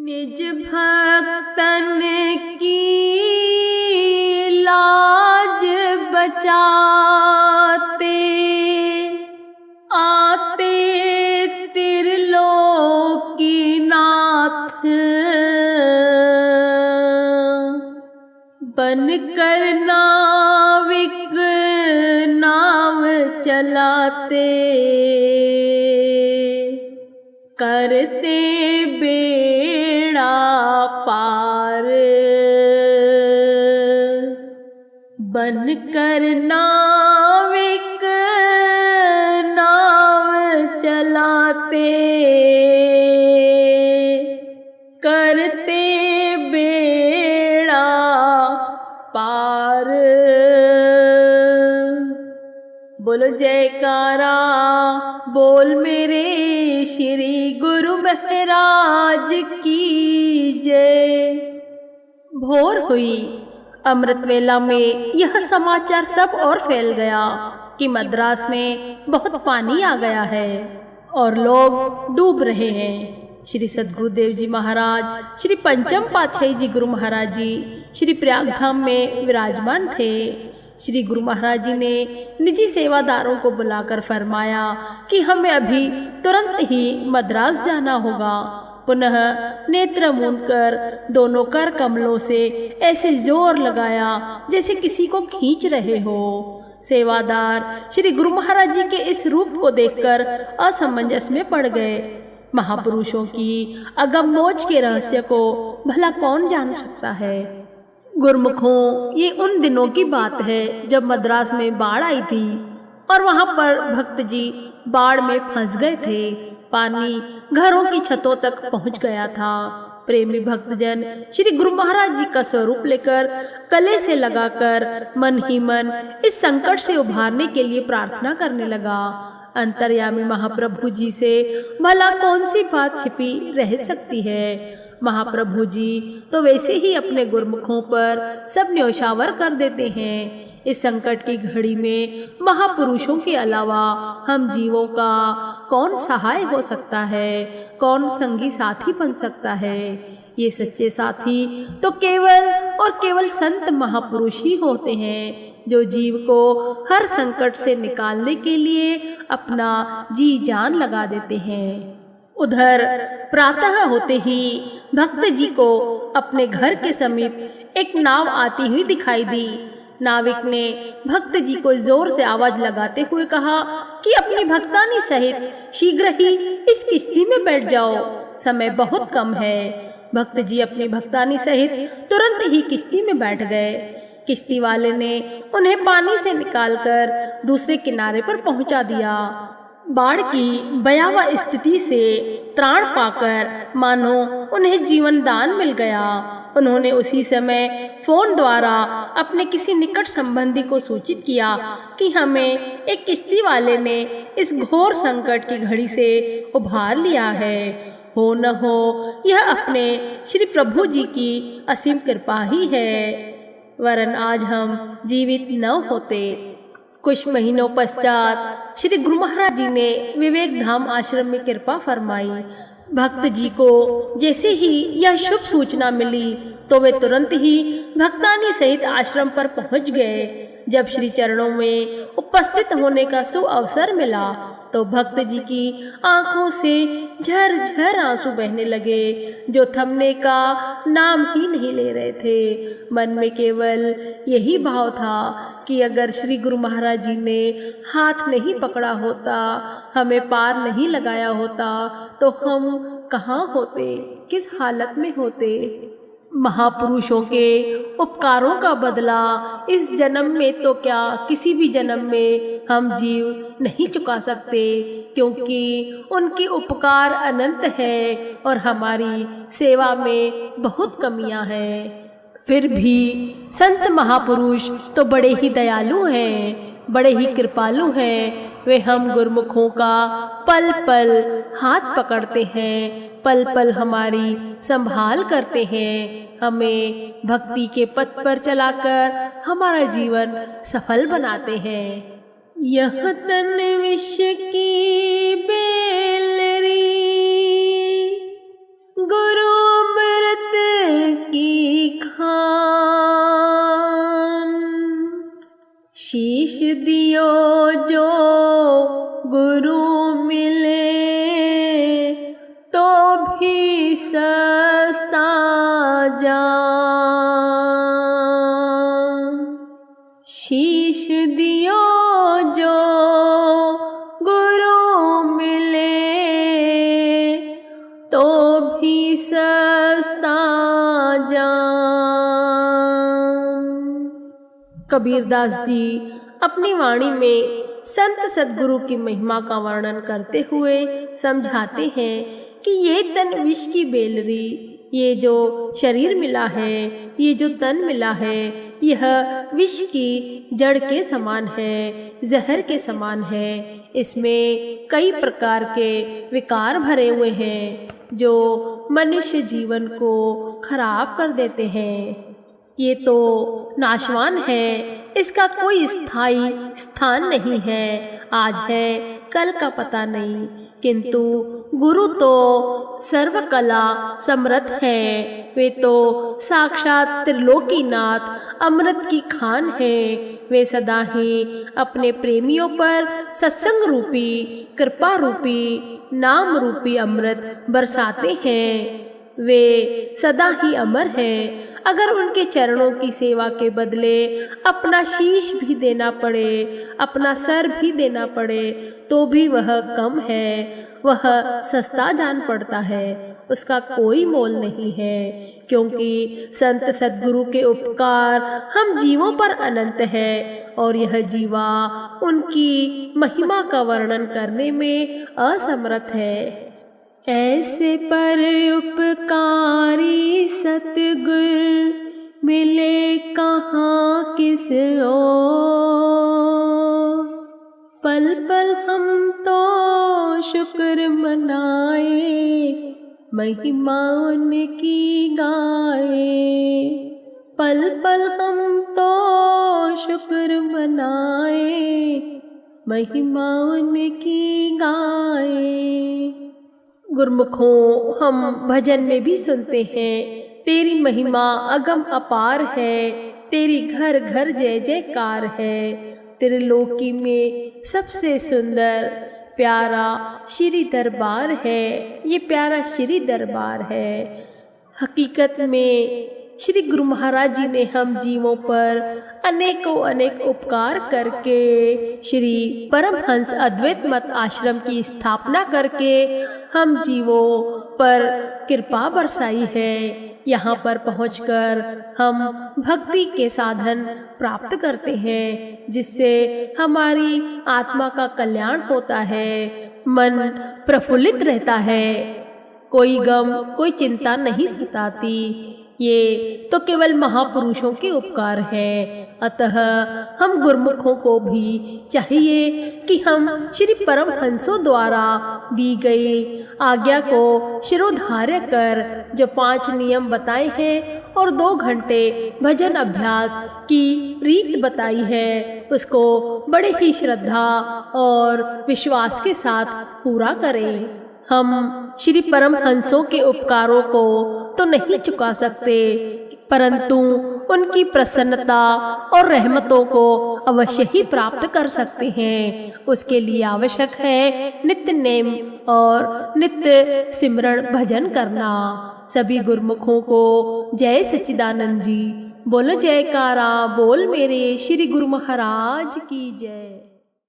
निज भक्तन की लाज बचाते आते त्रिलोकीनाथ, बन कर नाविक नाव चलाते, करते बेड़ा पार। बन कर नाविक नाव चलाते, करते बेड़ा पार। बोलो जयकारा बोल मेरे श्री गुरु महाराज की जय। भोर हुई। अमृत वेला में यह समाचार सब और फैल गया कि मद्रास में बहुत पानी आ गया है और लोग डूब रहे हैं। श्री सद्गुरुदेव जी महाराज, श्री पंचम पातशाही जी गुरु महाराज जी श्री प्रयागधाम में विराजमान थे। श्री गुरु महाराज जी ने निजी सेवादारों को बुलाकर फरमाया कि हमें अभी तुरंत ही मद्रास जाना होगा। पुनः नेत्र मूंद कर दोनों कर कमलों से ऐसे जोर लगाया जैसे किसी को खींच रहे हो। सेवादार श्री गुरु महाराज जी के इस रूप को देखकर असमंजस में पड़ गए। महापुरुषों की अगम मोज के रहस्य को भला कौन जान सकता है। गुरुमुखों, ये उन दिनों की बात है जब मद्रास में बाढ़ आई थी और वहां पर भक्त जी बाढ़ में फंस गए थे। पानी घरों की छतों तक पहुंच गया था। प्रेमी भक्तजन श्री गुरु महाराज जी का स्वरूप लेकर गले से लगाकर मन ही मन इस संकट से उभारने के लिए प्रार्थना करने लगा। अंतर्यामी महाप्रभु जी से भला कौन सी बात छिपी रह सकती है। महाप्रभु जी तो वैसे ही अपने गुरुमुखों पर सब न्यौछावर कर देते हैं। इस संकट की घड़ी में महापुरुषों के अलावा हम जीवों का कौन सहाय हो सकता है, कौन संगी साथी बन सकता है। ये सच्चे साथी तो केवल और केवल संत महापुरुष ही होते हैं, जो जीव को हर संकट से निकालने के लिए अपना जी जान लगा देते हैं। उधर प्रातः होते ही भक्त जी को अपने घर के समीप एक नाव आती हुई दिखाई दी। नाविक ने भक्त जी को जोर से आवाज लगाते हुए कहा कि अपनी भक्तानी सहित शीघ्र ही इस किश्ती में बैठ जाओ, समय बहुत कम है। भक्त जी अपनी भक्तानी सहित तुरंत ही किश्ती में बैठ गए। किश्ती वाले ने उन्हें पानी से निकालकर दूसरे किनारे पर पहुंचा दिया। बाढ़ की भयावह स्थिति से त्राण पाकर मानो उन्हें जीवन दान मिल गया। उन्होंने उसी समय फोन द्वारा अपने किसी निकट संबंधी को सूचित किया कि हमें एक किश्ती वाले ने इस घोर संकट की घड़ी से उभार लिया है। हो न हो यह अपने श्री प्रभु जी की असीम कृपा ही है, वरन आज हम जीवित न होते। कुछ महीनों पश्चात श्री गुरु महाराज जी ने विवेक धाम आश्रम में कृपा फरमाई। भक्त जी को जैसे ही यह शुभ सूचना मिली तो वे तुरंत ही भक्तानी सहित आश्रम पर पहुंच गए। जब श्री चरणों में उपस्थित होने का सुअवसर मिला तो भक्त जी की आंखों से झरझर आंसू बहने लगे, जो थमने का नाम ही नहीं ले रहे थे। मन में केवल यही भाव था कि अगर श्री गुरु महाराज जी ने हाथ नहीं पकड़ा होता, हमें पार नहीं लगाया होता, तो हम कहाँ होते, किस हालत में होते। महापुरुषों के उपकारों का बदला इस जन्म में तो क्या किसी भी जन्म में हम जीव नहीं चुका सकते, क्योंकि उनके उपकार अनंत है और हमारी सेवा में बहुत कमियां हैं। फिर भी संत महापुरुष तो बड़े ही दयालु हैं, बड़े ही कृपालु हैं। वे हम गुरुमुखों का पल पल हाथ पकड़ते हैं, पल पल हमारी संभाल करते हैं, हमें भक्ति के पथ पर चलाकर हमारा जीवन सफल बनाते हैं। यह तन विष की बेलरी गुरु भी सस्ता जान। शीश दियो जो गुरु मिले तो भी सस्ता जान। कबीरदास जी अपनी वाणी में संत सद्गुरु की महिमा का वर्णन करते हुए समझाते हैं कि ये तन विष की बेलरी, ये जो शरीर मिला है, ये जो तन मिला है, यह विष की जड़ के समान है, जहर के समान है। इसमें कई प्रकार के विकार भरे हुए हैं जो मनुष्य जीवन को खराब कर देते हैं। ये तो नाशवान है, इसका कोई स्थायी स्थान नहीं है। आज है, कल का पता नहीं, किंतु गुरु तो सर्वकला समर्थ है। वे तो साक्षात त्रिलोकीनाथ, अमृत की खान है। वे सदा ही अपने प्रेमियों पर सत्संग रूपी, कृपा रूपी, नाम रूपी अमृत बरसाते हैं। वे सदा ही अमर हैं। अगर उनके चरणों की सेवा के बदले अपना शीश भी देना पड़े, अपना सर भी देना पड़े, तो भी वह कम है, वह सस्ता जान पड़ता है। उसका कोई मोल नहीं है, क्योंकि संत सद्गुरु के उपकार हम जीवों पर अनंत है और यह जीवा उनकी महिमा का वर्णन करने में असमर्थ है। ऐसे पर उपकारी सतगुर मिले कहाँ किस ओर। पल पल हम तो शुक्र मनाए, महिमा उनकी गाए। पल पल हम तो शुक्र मनाए, महिमा उनकी गाए। गुरमुखों, हम भजन में भी सुनते हैं, तेरी महिमा अगम अपार है, तेरी घर घर जय जयकार है। तेरे लोकी में सबसे सुंदर प्यारा श्री दरबार है, ये प्यारा श्री दरबार है। हकीकत में श्री गुरु महाराज जी ने हम जीवों पर अनेकों अनेक उपकार करके श्री परमहंस अद्वैत मत आश्रम की स्थापना करके हम जीवों पर कृपा बरसाई है। यहाँ पर पहुंचकर हम भक्ति के साधन प्राप्त करते हैं, जिससे हमारी आत्मा का कल्याण होता है, मन प्रफुल्लित रहता है, कोई गम कोई चिंता नहीं सताती। ये तो केवल महापुरुषों के उपकार है। अतः हम गुरमुखों को भी चाहिए कि हम श्री परमहंसों द्वारा दी गई आज्ञा को शिरोधार्य कर जो 5 नियम बताए हैं और 2 घंटे भजन अभ्यास की रीत बताई है, उसको बड़े ही श्रद्धा और विश्वास के साथ पूरा करें। हम श्री परमहंसों के उपकारों को तो नहीं चुका सकते, परंतु उनकी प्रसन्नता और रहमतों को अवश्य ही प्राप्त कर सकते हैं। उसके लिए आवश्यक है नित्य नेम और नित्य सिमरण भजन करना। सभी गुरमुखों को जय सच्चिदानंद जी। बोलो जयकारा बोल मेरे श्री गुरु महाराज की जय।